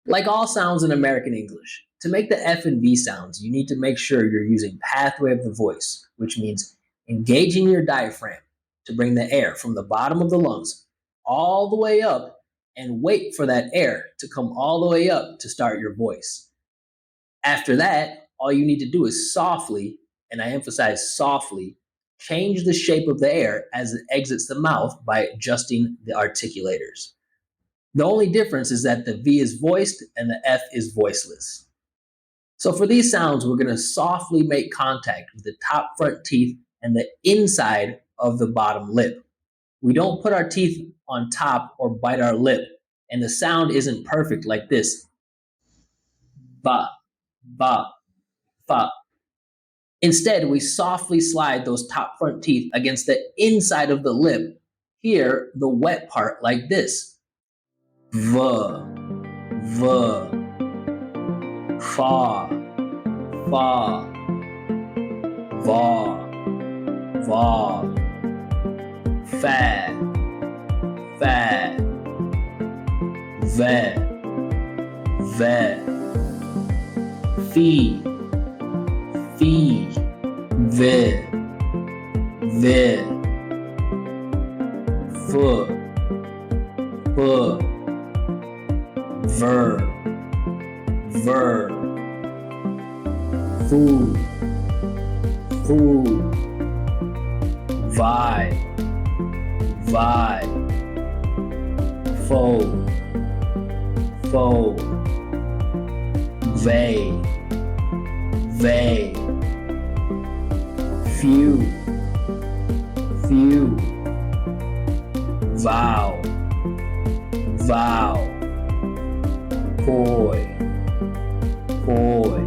Like all sounds in American English, to make the F and V sounds, you need to make sure you're using pathway of the voice, which means engaging your diaphragm to bring the air from the bottom of the lungs all the way up and wait for that air to come all the way up to start your voice. After that, all you need to do is softly, and I emphasize softly, change the shape of the air as it exits the mouth by adjusting the articulators. The only difference is that the V is voiced and the F is voiceless. So for these sounds, we're going to softly make contact with the top front teeth and the inside of the bottom lip. We don't put our teeth on top or bite our lip, and the sound isn't perfect like this. Ba, ba, fa. Instead, we softly slide those top front teeth against the inside of the lip, here, the wet part, like this. V, v, fa, fa, va, va, fa, fa, ve, ve, fi, fi, ve, ve, f, f, ver, ver, fu, fu, vi, vi, fo, fo, ve, ve, few, few, vow, vow, poi, poi,